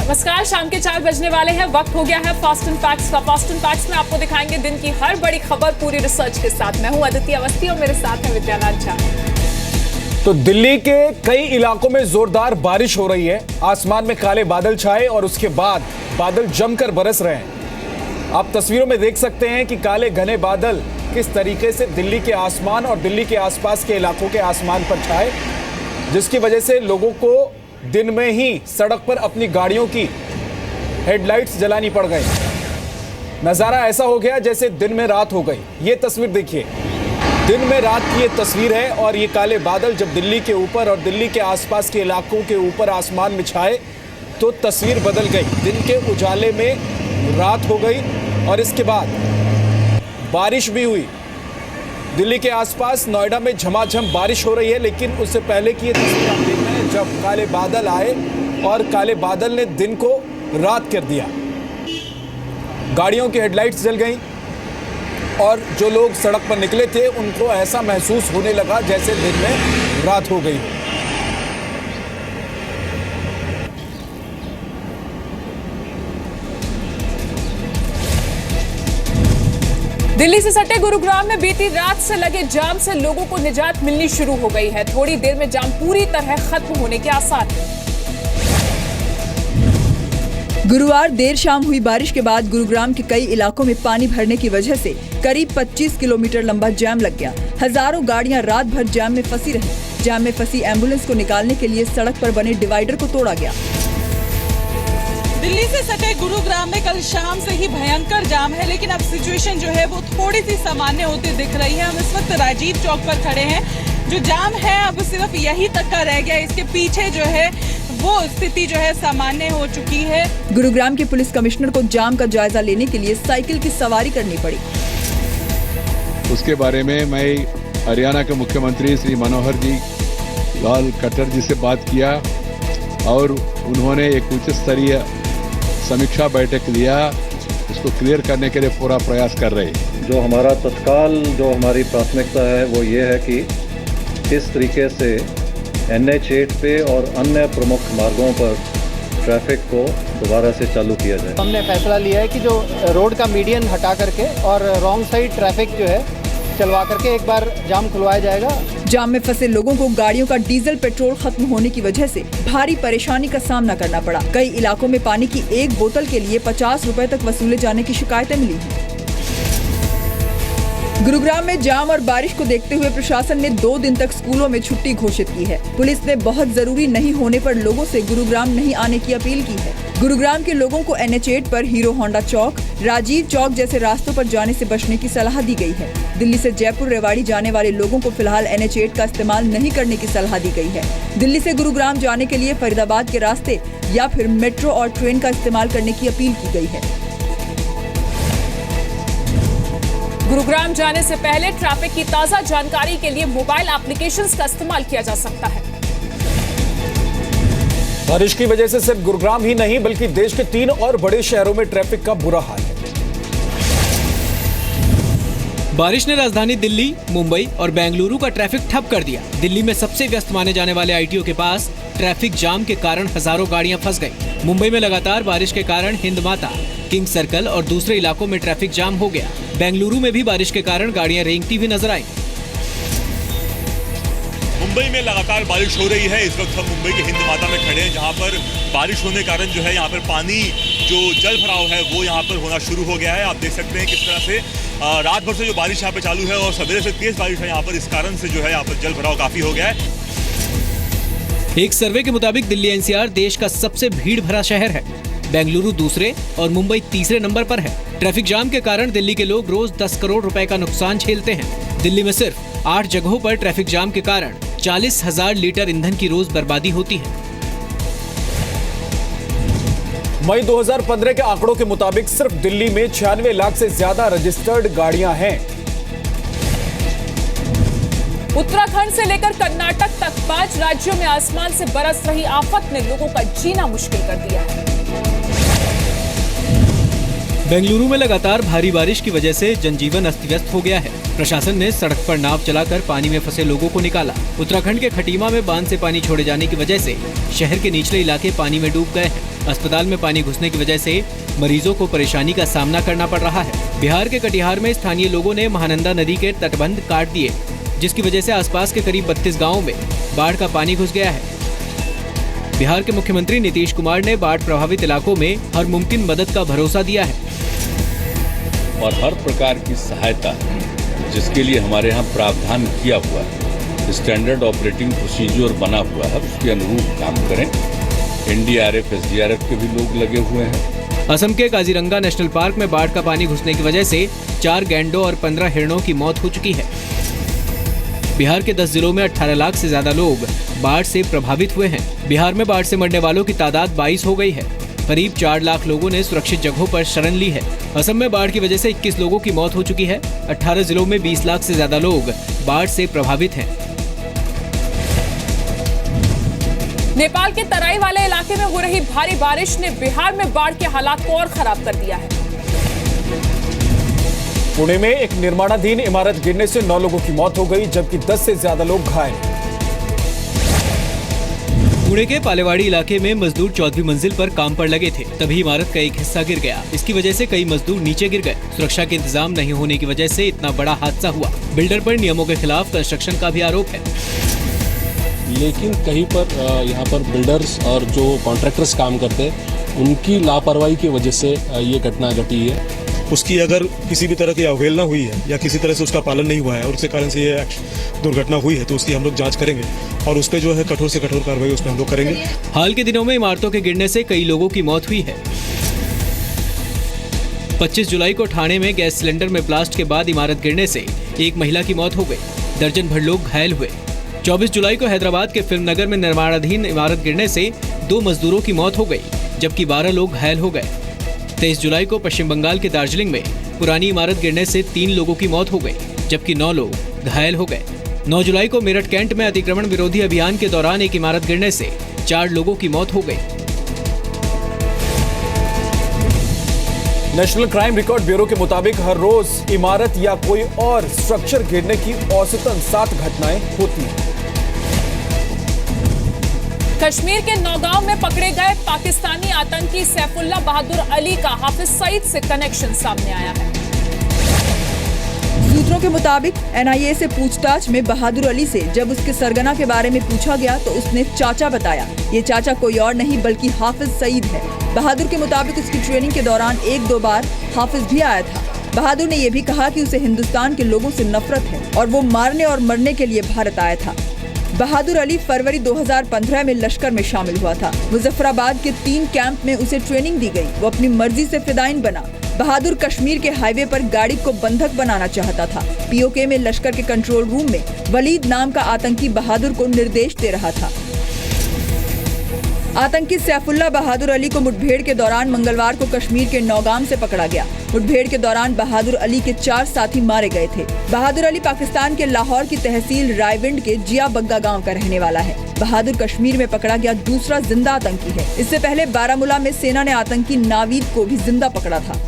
नमस्कार, शाम के 4 बजने वाले हैं। वक्त हो गया है फास्ट एंड फैक्ट्स का। फास्ट एंड फैक्ट्स में आपको दिखाएंगे दिन की हर बड़ी खबर पूरी रिसर्च के साथ। मैं हूं अदिति अवस्थी और मेरे साथ है विद्यानाथ झा। तो दिल्ली के कई इलाकों में जोरदार बारिश हो रही है। आसमान में काले बादल छाए और उसके बाद बादल जमकर बरस रहे हैं। आप तस्वीरों में देख सकते हैं कि काले घने बादल किस तरीके से दिल्ली के आसमान और दिल्ली के आसपास के इलाकों के आसमान पर छाए, जिसकी वजह से लोगों को दिन में ही सड़क पर अपनी गाड़ियों की हेडलाइट्स जलानी पड़ गई। नज़ारा ऐसा हो गया जैसे दिन में रात हो गई। ये तस्वीर देखिए, दिन में रात की ये तस्वीर है और ये काले बादल जब दिल्ली के ऊपर और दिल्ली के आसपास के इलाकों के ऊपर आसमान में छाए तो तस्वीर बदल गई। दिन के उजाले में रात हो गई और इसके बाद बारिश भी हुई। दिल्ली के आसपास नोएडा में झमाझम बारिश हो रही है, लेकिन उससे पहले की ये तस्वीर आप देख रहे हैं जब काले बादल आए और काले बादल ने दिन को रात कर दिया। गाड़ियों की हेडलाइट्स जल गई और जो लोग सड़क पर निकले थे उनको ऐसा महसूस होने लगा जैसे दिन में रात हो गई। दिल्ली से सटे गुरुग्राम में बीती रात से लगे जाम से लोगों को निजात मिलनी शुरू हो गई है। थोड़ी देर में जाम पूरी तरह खत्म होने के आसार हैं। गुरुवार देर शाम हुई बारिश के बाद गुरुग्राम के कई इलाकों में पानी भरने की वजह से करीब 25 किलोमीटर लंबा जाम लग गया। हजारों गाड़ियां रात भर जाम में फंसी रहीं। जाम में फंसी एम्बुलेंस को निकालने के लिए सड़क पर बने डिवाइडर को तोड़ा गया। दिल्ली से सटे गुरुग्राम में कल शाम से ही भयंकर जाम है, लेकिन अब सिचुएशन जो है वो थोड़ी सी सामान्य होती दिख रही है। हम इस वक्त राजीव चौक पर खड़े हैं। जो जाम है अब सिर्फ यही तक का रह गया। इसके पीछे जो है वो स्थिति जो है सामान्य हो चुकी है। गुरुग्राम के पुलिस कमिश्नर को जाम का जायजा लेने के लिए साइकिल की सवारी करनी पड़ी। उसके बारे में मैं हरियाणा के मुख्यमंत्री श्री मनोहर जी लाल खट्टर जी से बात किया और उन्होंने एक उच्च स्तरीय समीक्षा बैठक लिया। उसको क्लियर करने के लिए पूरा प्रयास कर रहे हैं। जो हमारा तत्काल जो हमारी प्राथमिकता है वो ये है कि किस तरीके से NH8 पे और अन्य प्रमुख मार्गों पर ट्रैफिक को दोबारा से चालू किया जाए। हमने फैसला लिया है कि जो रोड का मीडियन हटा करके और रॉन्ग साइड ट्रैफिक जो है चलवा करके एक बार जाम खुलवाया जाएगा। जाम में फंसे लोगों को गाड़ियों का डीजल पेट्रोल खत्म होने की वजह से भारी परेशानी का सामना करना पड़ा। कई इलाकों में पानी की एक बोतल के लिए 50 रुपए तक वसूले जाने की शिकायतें मिली हैं। गुरुग्राम में जाम और बारिश को देखते हुए प्रशासन ने 2 दिन तक स्कूलों में छुट्टी घोषित की है। पुलिस ने बहुत जरूरी नहीं होने पर लोगों से गुरुग्राम नहीं आने की अपील की है। गुरुग्राम के लोगों को NH8 पर हीरो होंडा चौक, राजीव चौक जैसे रास्तों पर जाने से बचने की सलाह दी गई है। दिल्ली से जयपुर रेवाड़ी जाने वाले लोगों को फिलहाल NH8 का इस्तेमाल नहीं करने की सलाह दी गई है। दिल्ली से गुरुग्राम जाने के लिए फरीदाबाद के रास्ते या फिर मेट्रो और ट्रेन का इस्तेमाल करने की अपील की गई है। गुरुग्राम जाने से पहले ट्रैफिक की ताजा जानकारी के लिए मोबाइल एप्लीकेशंस का इस्तेमाल किया जा सकता है। बारिश की वजह से सिर्फ गुरुग्राम ही नहीं बल्कि देश के 3 और बड़े शहरों में ट्रैफिक का बुरा हाल है। बारिश ने राजधानी दिल्ली, मुंबई और बेंगलुरु का ट्रैफिक ठप कर दिया। दिल्ली में सबसे व्यस्त माने जाने वाले ITO के पास ट्रैफिक जाम के कारण हजारों गाड़ियां फंस गई। मुंबई में लगातार बारिश के कारण हिंद माता, किंग सर्कल और दूसरे इलाकों में ट्रैफिक जाम हो गया। बेंगलुरु में भी बारिश के कारण गाड़ियां रेंगती हुई नजर आई। मुंबई में लगातार बारिश हो रही है। इस वक्त हम मुंबई के हिंद माता में खड़े हैं, जहां पर बारिश होने के कारण जो है यहाँ पर पानी जो जल भराव है वो यहाँ पर होना शुरू हो गया है। आप देख सकते हैं किस तरह से रात भर से जो बारिश यहाँ पे चालू है और सवेरे से तेज बारिश है यहाँ पर, इस कारण से जो है यहाँ पर जल भराव काफी हो गया है। एक सर्वे के मुताबिक दिल्ली NCR देश का सबसे भीड़ भरा शहर है। बेंगलुरु दूसरे और मुंबई तीसरे नंबर पर है। ट्रैफिक जाम के कारण दिल्ली के लोग रोज 10 करोड़ रुपए का नुकसान झेलते हैं। दिल्ली में सिर्फ 8 जगहों पर ट्रैफिक जाम के कारण 40,000 लीटर ईंधन की रोज बर्बादी होती है। मई 2015 के आंकड़ों के मुताबिक सिर्फ दिल्ली में 96 लाख से ज्यादा रजिस्टर्ड गाड़ियां हैं। उत्तराखंड से लेकर कर्नाटक तक 5 राज्यों में आसमान से बरस रही आफत ने लोगों का जीना मुश्किल कर दिया है। बेंगलुरु में लगातार भारी बारिश की वजह से जनजीवन अस्त व्यस्त हो गया है। प्रशासन ने सड़क पर नाव चलाकर पानी में फंसे लोगों को निकाला। उत्तराखंड के खटीमा में बांध से पानी छोड़े जाने की वजह से शहर के निचले इलाके पानी में डूब गए हैं। अस्पताल में पानी घुसने की वजह से मरीजों को परेशानी का सामना करना पड़ रहा है। बिहार के कटिहार में स्थानीय लोगों ने महानंदा नदी के तटबंध काट दिए, जिसकी वजह से आसपास के करीब 32 गाँवों में बाढ़ का पानी घुस गया है। बिहार के मुख्यमंत्री नीतीश कुमार ने बाढ़ प्रभावित इलाकों में हर मुमकिन मदद का भरोसा दिया है और हर प्रकार की सहायता जिसके लिए हमारे यहाँ प्रावधान किया हुआ है, स्टैंडर्ड ऑपरेटिंग प्रोसीजर बना हुआ है, उसके अनुरूप काम करें। एनडीआरएफ, एसडीआरएफ के भी लोग लगे हुए हैं। असम के काजीरंगा नेशनल पार्क में बाढ़ का पानी घुसने की वजह से 4 गैंडों और 15 हिरणों की मौत हो चुकी है। बिहार के 10 जिलों में 18 लाख से ज्यादा लोग बाढ़ से प्रभावित हुए हैं। बिहार में बाढ़ से मरने वालों की तादाद 22 हो गई है। करीब 4 लाख लोगों ने सुरक्षित जगहों पर शरण ली है। असम में बाढ़ की वजह से 21 लोगों की मौत हो चुकी है। 18 जिलों में 20 लाख से ज्यादा लोग बाढ़ से प्रभावित हैं। नेपाल के तराई वाले इलाके में हो रही भारी बारिश ने बिहार में बाढ़ के हालात को और खराब कर दिया है। पुणे में एक निर्माणाधीन इमारत गिरने से 9 लोगों की मौत हो गई, जबकि 10 से ज्यादा लोग घायल। पुणे के पालेवाड़ी इलाके में मजदूर 14वीं मंजिल पर काम पर लगे थे, तभी इमारत का एक हिस्सा गिर गया। इसकी वजह से कई मजदूर नीचे गिर गए। सुरक्षा के इंतजाम नहीं होने की वजह से इतना बड़ा हादसा हुआ। बिल्डर पर नियमों के खिलाफ कंस्ट्रक्शन का भी आरोप है। लेकिन कहीं पर यहाँ पर बिल्डर्स और जो कॉन्ट्रैक्टर्स काम करते हैं, उनकी लापरवाही की वजह से ये घटना घटी है। उसकी अगर किसी भी तरह की अवहेलना हुई है या किसी तरह से उसका पालन नहीं हुआ है और उसके कारण से ये दुर्घटना हुई है, तो उसकी हम लोग जांच करेंगे और उस पर जो है कठोर से कठोर कार्रवाई उस पर हम लोग करेंगे। हाल के दिनों में इमारतों के गिरने से कई लोगों की मौत हुई है। 25 जुलाई को ठाणे में गैस सिलेंडर में ब्लास्ट के बाद इमारत गिरने से एक महिला की मौत हो गई। दर्जन भर लोग घायल हुए। 24 जुलाई को हैदराबाद के फिल्मनगर में निर्माणाधीन इमारत गिरने से 2 मजदूरों की मौत हो गई, जबकि 12 लोग घायल हो गए। 23 जुलाई को पश्चिम बंगाल के दार्जिलिंग में पुरानी इमारत गिरने से 3 लोगों की मौत हो गई, जबकि 9 लोग घायल हो गए। 9 जुलाई को मेरठ कैंट में अतिक्रमण विरोधी अभियान के दौरान एक इमारत गिरने से 4 लोगों की मौत हो गई। नेशनल क्राइम रिकॉर्ड ब्यूरो के मुताबिक हर रोज इमारत या कोई और स्ट्रक्चर गिरने की औसतन 7 घटनाएं होती हैं। कश्मीर के नौगांव में पकड़े गए पाकिस्तानी आतंकी सैफुल्लाह बहादुर अली का हाफिज सईद से कनेक्शन सामने आया है। सूत्रों के मुताबिक एनआईए से पूछताछ में बहादुर अली से जब उसके सरगना के बारे में पूछा गया तो उसने चाचा बताया। ये चाचा कोई और नहीं बल्कि हाफिज सईद है। बहादुर के मुताबिक उसकी ट्रेनिंग के दौरान 1-2 बार हाफिज भी आया था। बहादुर ने यह भी कहा कि उसे हिंदुस्तान के लोगों से नफरत है और वो मारने और मरने के लिए भारत आया था। बहादुर अली फरवरी 2015 में लश्कर में शामिल हुआ था। मुजफ्फराबाद के 3 कैंप में उसे ट्रेनिंग दी गई। वो अपनी मर्जी से फिदायीन बना। बहादुर कश्मीर के हाईवे पर गाड़ी को बंधक बनाना चाहता था। पीओके में लश्कर के कंट्रोल रूम में वलीद नाम का आतंकी बहादुर को निर्देश दे रहा था। आतंकी सैफुल्लाह बहादुर अली को मुठभेड़ के दौरान मंगलवार को कश्मीर के नौगाम से पकड़ा गया। मुठभेड़ के दौरान बहादुर अली के 4 साथी मारे गए थे। बहादुर अली पाकिस्तान के लाहौर की तहसील रायविंड के जिया बग्गा गांव का रहने वाला है। बहादुर कश्मीर में पकड़ा गया दूसरा जिंदा आतंकी है। इससे पहले बारामूला में सेना ने आतंकी नावीद को भी जिंदा पकड़ा था।